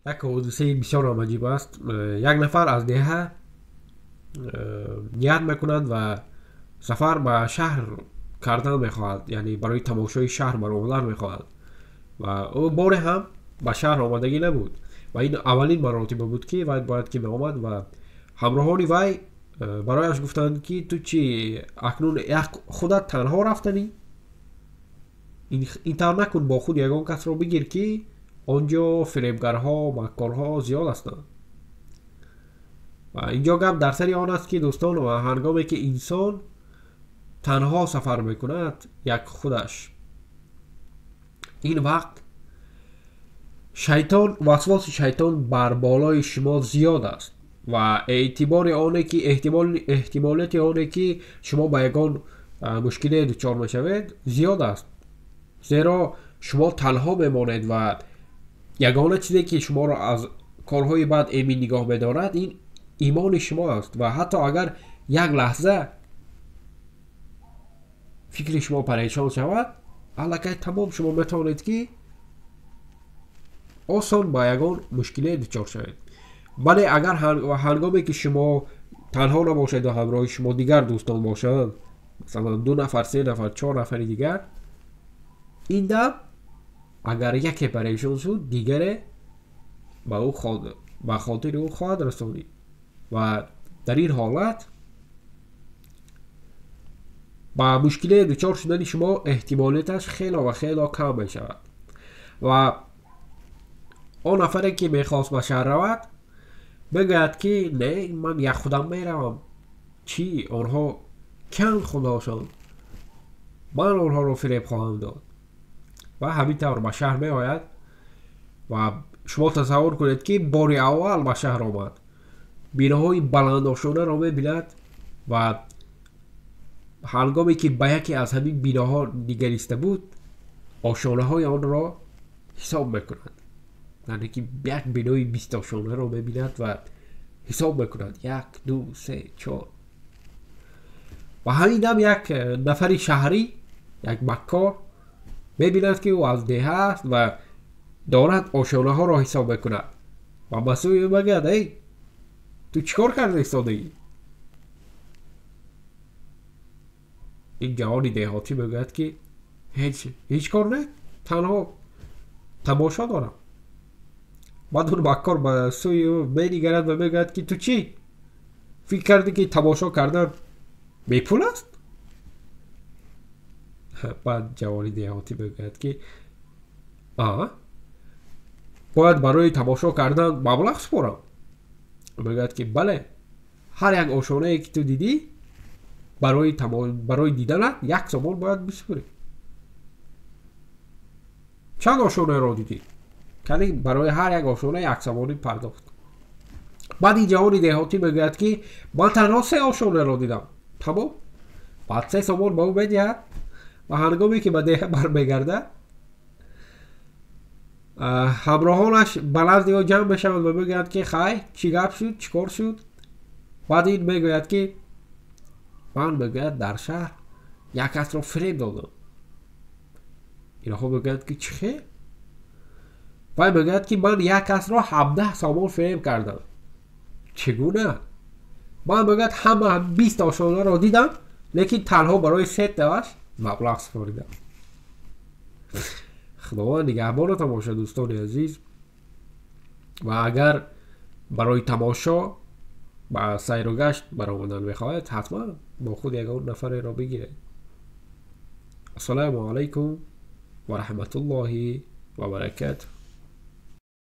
یک حادثه بسیار عجیب است. یک نفر از دهه نیت میکند و سفر به شهر کردن میخواهد، یعنی برای تماشای شهر برآمدن میخواهد و او بار هم به شهر آمدگی نبود و این اولین مراتب بود که وی باید که می آمد و همراهان وی برایش گفتند که تو چی اکنون یک خودت تنها رفتنی؟ این طور نکن، با خود یگان کس را بگیر که آنجا فریبگرها و مکارها زیاد هستند. و اینجا گپ در سری آن است که دوستان، و هنگامی که انسان تنها سفر میکند یک خودش، این وقت شیطان، وسواس شیطان بر بالای شما زیاد است و اعتبار آنه که احتمالات آنه که شما به یگان مشکلی دچار میشوید زیاد است، زیرا شما تنها میمانید و یگانه چیزی که شما را از کارهای بد ایمن نگاه میدارد این ایمان شما است. و حتی اگر یک لحظه فکر شما پریشان شود، الکی تمام شما میتوانید که آسان با یگان مشکلی دچار شوید. ولی اگر هنگامی که شما تنها نباشید و همراه شما دیگر دوستان باشند، مثلا 2 نفر 3 نفر 4 نفر دیگر، این دم اگر یکی پریشان شد دیگری به خاطر او خواهد رسانید و در این حالت با مشکل دچار شدن شما احتمالاتش خیلی و خیلی کم می شود. و آن نفری که میخواست به شهر رود بگوید که نه، من یک خودم میروم، چی آنها کم خداشان، من آنها رو فریب خواهم داد و همین طور به شهر می آید. و شما تصور کنید که بار اول به شهر آمد، بیناهای بلند آشانه را می بیند و هنگامی که به یکی از همین بیناها نگریسته بود آشانه های آن را حساب میکند، یعنی که یک بینای 20 آشانه را میبیند و حساب میکند 1 2 3 4 و همین دم یک نفری شهری، یک مکار میبیند که او از ده است و دارد آشانه ها را حساب میکند و مسئول میگوید ای تو چیکار کرده ایستاده ای؟ این جوانی دهاتی میگوید که هیچ کار نه، تنها تماشا دارم. بعد اون مکار به سوی او می‌نگرد و میگوید که تو چی فکر کردی که تماشا کردن بی پول است؟ بعد جوانی دهاتی میگوید که باید برای تماشا کردن مبلغ سپارم. میگوید که بله، هر یک آشانه ای که تو دیدی برای دیدنت 1 سامان باید بسپاری. چند آشانه را دیدی؟ یعنی برای هر یک آشانه 1 سامانی پرداخت. بعد این جوانی دهاتی میگوید که من تنها 3 آشانه را دیدم. تمام. بعد 3 سامان با او میدهد و هنگامی که به ده برمیگرده همراهانش بلند یا جمع بشوند و میگوید که خیر چی گپ شد، چی کار شد؟ بعد این میگوید که من میگوید در شهر یک کس را فریب دادم. اینها میگوید که چی خیر؟ و میگوید که من یک کس را 17 سامان فریب کردم. چگونه؟ من میگوید همه 20 آشانه را دیدم، لیکن تنها برای 3 تاش مبلغ سپاریدم. خداوند نگهبانتان باشه دوستان عزیز. و اگر برای تماشا و سیر و گشت برآمدن میخواهید حتما با خود یگان نفر را بگیرید. السلام علیکم و رحمت الله و برکاته.